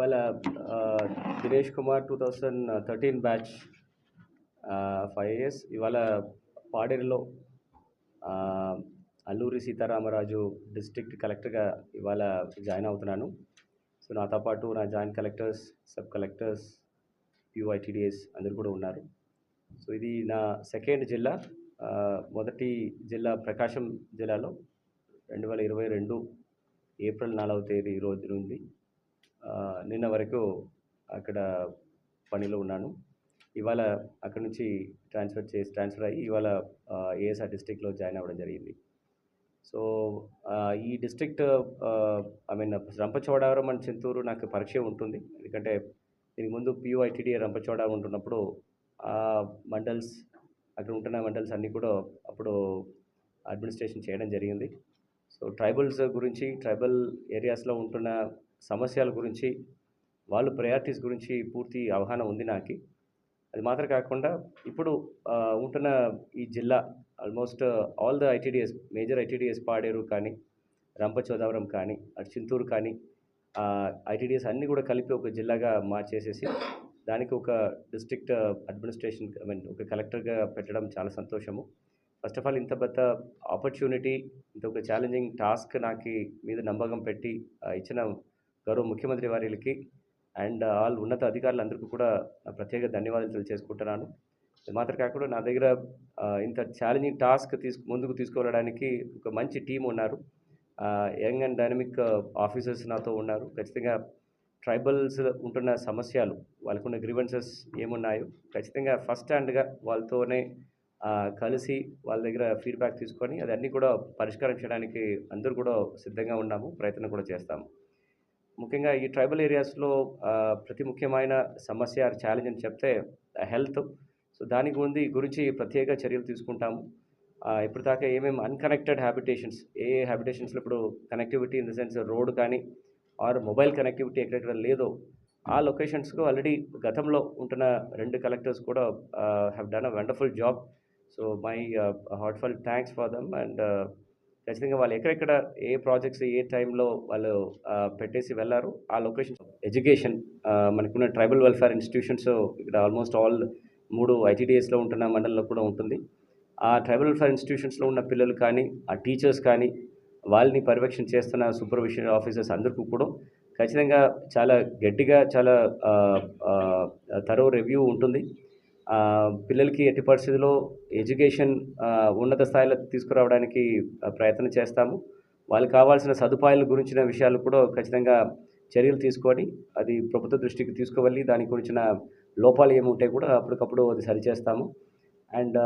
ఇవాళ Dinesh Kumar 2013 batch 5 years. ఇవాళ పాడేరులో Alluri Sitaramaraju district కలెక్టర్గా ఇవాళ జాయిన్ అవుతున్నాను. సో నాతో పాటు నా జాయింట్ కలెక్టర్స్, సబ్ కలెక్టర్స్, యూఐటీడీఎస్ అందరూ కూడా ఉన్నారు. సో ఇది నా సెకండ్ జిల్లా. మొదటి జిల్లా ప్రకాశం జిల్లాలో 2022 ఏప్రిల్ 4వ తేదీ రోజు నుండి నిన్న వరకు అక్కడ పనిలో ఉన్నాను. ఇవాళ అక్కడ నుంచి ట్రాన్స్ఫర్ అయ్యి ఇవాళ ఏఎస్ఆర్ డిస్ట్రిక్ట్లో జాయిన్ అవ్వడం జరిగింది. సో ఈ డిస్ట్రిక్ట్ రంపచోడవరం అండ్ చింతూరు నాకు పరిచయం ఉంటుంది. ఎందుకంటే దీనికి ముందు పియుఐటీడీ రంపచోడవరం ఉంటున్నప్పుడు ఆ మండల్స్, అక్కడ ఉంటున్న మండల్స్ అన్నీ కూడా అప్పుడు అడ్మినిస్ట్రేషన్ చేయడం జరిగింది. సో ట్రైబల్స్ గురించి, ట్రైబల్ ఏరియాస్లో ఉంటున్న సమస్యల గురించి, వాళ్ళు ప్రయారిటీస్ గురించి పూర్తి అవగాహన ఉంది నాకు. అది మాత్రం కాకుండా ఇప్పుడు ఉంటున్న ఈ జిల్లా almost all the ITDS, major ITDS Paderu కానీ, రంపచోడవరం కానీ, అటు చింతూరు కానీ, ఐటీడీఎస్ అన్నీ కూడా కలిపి ఒక జిల్లాగా మార్చేసేసి దానికి ఒక డిస్ట్రిక్ట్ అడ్మినిస్ట్రేషన్ ఒక కలెక్టర్గా పెట్టడం చాలా సంతోషము. ఫస్ట్ ఆఫ్ ఆల్ ఇంత పెద్ద ఆపర్చునిటీ, ఇంత ఒక ఛాలెంజింగ్ టాస్క్ నాకు మీద నమ్మకం పెట్టి ఇచ్చిన గౌరవ ముఖ్యమంత్రి వారికి అండ్ ఆల్ ఉన్నత అధికారులందరికీ కూడా ప్రత్యేక ధన్యవాదాలు తెలియజేసుకుంటున్నాను. ఇది మాత్రం కాకుండా నా దగ్గర ఇంత ఛాలెంజింగ్ టాస్క్ ముందుకు తీసుకువెళ్ళడానికి ఒక మంచి టీం ఉన్నారు. యంగ్ అండ్ డైనమిక్ ఆఫీసర్స్ నాతో ఉన్నారు. ఖచ్చితంగా ట్రైబల్స్ ఉంటున్న సమస్యలు, వాళ్ళకున్న గ్రీవెన్సెస్ ఏమున్నాయో ఖచ్చితంగా ఫస్ట్ హ్యాండ్గా వాళ్ళతోనే కలిసి వాళ్ళ దగ్గర ఫీడ్బ్యాక్ తీసుకొని అది అన్నీ కూడా పరిష్కారం చేయడానికి అందరూ కూడా సిద్ధంగా ఉన్నాము, ప్రయత్నం కూడా చేస్తాము. ముఖ్యంగా ఈ ట్రైబల్ ఏరియాస్లో ప్రతి ముఖ్యమైన సమస్య ఛాలెంజ్ అని చెప్తే హెల్త్. సో దాని గురించి ప్రత్యేక చర్యలు తీసుకుంటాము. ఇప్పుడు దాకా ఏమేమి అన్కనెక్టెడ్ హ్యాబిటేషన్స్, ఏ హ్యాబిటేషన్స్లో ఇప్పుడు connectivity in the sense road కానీ ఆర్ మొబైల్ కనెక్టివిటీ ఎక్కడెక్కడ లేదో ఆ లొకేషన్స్కు ఆల్రెడీ గతంలో ఉంటున్న 2 కలెక్టర్స్ కూడా have done a wonderful job. So my heartful thanks for them. And ఖచ్చితంగా వాళ్ళు ఎక్కడెక్కడ ఏ ప్రాజెక్ట్స్ ఏ టైంలో వాళ్ళు పెట్టేసి వెళ్ళారు ఆ లొకేషన్స్. ఎడ్యుకేషన్, మనకున్న ట్రైబల్ వెల్ఫేర్ ఇన్స్టిట్యూషన్స్ ఇక్కడ ఆల్మోస్ట్ ఆల్ 3 ఐటీడీఎస్లో ఉంటున్న మండలంలో కూడా ఉంటుంది. ఆ ట్రైబల్ వెల్ఫేర్ ఇన్స్టిట్యూషన్స్లో ఉన్న పిల్లలు కానీ, ఆ టీచర్స్ కానీ, వాళ్ళని పర్యవేక్షణ చేస్తున్న సూపర్విజన్ ఆఫీసర్స్ అందరికీ కూడా ఖచ్చితంగా చాలా గట్టిగా, చాలా థరో రివ్యూ ఉంటుంది. పిల్లలకి ఎట్టి పరిస్థితుల్లో ఎడ్యుకేషన్ ఉన్నత స్థాయిలో తీసుకురావడానికి ప్రయత్నం చేస్తాము. వాళ్ళకి కావాల్సిన సదుపాయాల గురించిన విషయాలు కూడా ఖచ్చితంగా చర్యలు తీసుకొని అది ప్రభుత్వ దృష్టికి తీసుకువెళ్ళి దాని గురించిన లోపాలు ఏముంటే కూడా అప్పటికప్పుడు అది సరిచేస్తాము. అండ్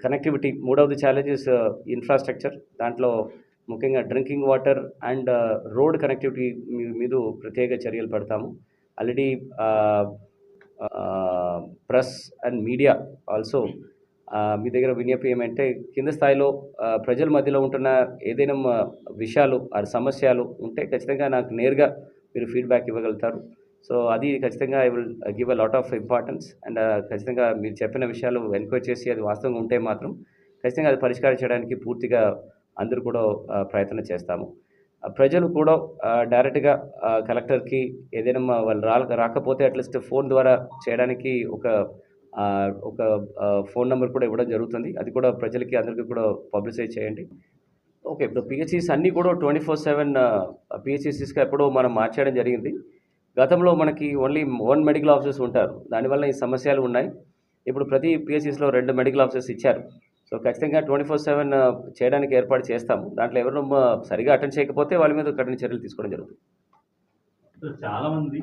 కనెక్టివిటీ, మూడవది ఛాలెంజెస్ ఇన్ఫ్రాస్ట్రక్చర్. దాంట్లో ముఖ్యంగా drinking water and road connectivity మీద ప్రత్యేక చర్యలు పెడతాము. Already press and media also మీ దగ్గర విజ్ఞప్తి ఏమంటే కింద స్థాయిలో ప్రజల మధ్యలో ఉంటున్న ఏదైనా విషయాలు, సమస్యలు ఉంటే ఖచ్చితంగా నాకు నేరుగా మీరు ఫీడ్బ్యాక్ ఇవ్వగలుగుతారు. సో అది ఖచ్చితంగా I will give a lot of importance. And ఖచ్చితంగా మీరు చెప్పిన విషయాలు ఎంక్వైరీ చేసి అది వాస్తవంగా ఉంటే మాత్రం ఖచ్చితంగా అది పరిష్కారం చేయడానికి పూర్తిగా అందరూ కూడా ప్రయత్నం చేస్తాము. ప్రజలు కూడా డైరెక్ట్గా కలెక్టర్కి ఏదైనా వాళ్ళు రాకపోతే అట్లీస్ట్ ఫోన్ ద్వారా చేయడానికి ఒక ఫోన్ నెంబర్ కూడా ఇవ్వడం జరుగుతుంది. అది కూడా ప్రజలకి అందరికీ కూడా పబ్లిసైజ్ చేయండి. ఓకే, ఇప్పుడు పిహెచ్సిస్ అన్నీ కూడా 24/7 పిహెచ్సిస్గా ఎప్పుడో మనం మార్చేయడం జరిగింది. గతంలో మనకి ఓన్లీ 1 మెడికల్ ఆఫీసర్స్ ఉంటారు. దానివల్ల ఈ సమస్యలు ఉన్నాయి. ఇప్పుడు ప్రతి పిహెచ్సిస్లో 2 మెడికల్ ఆఫీసర్స్ ఇచ్చారు. సో ఖచ్చితంగా 24/7 చేయడానికి ఏర్పాటు చేస్తాము. దాంట్లో ఎవరు సరిగా అటెండ్ చేయకపోతే వాళ్ళ మీద కఠిన చర్యలు తీసుకోవడం జరుగుతుంది. చాలామంది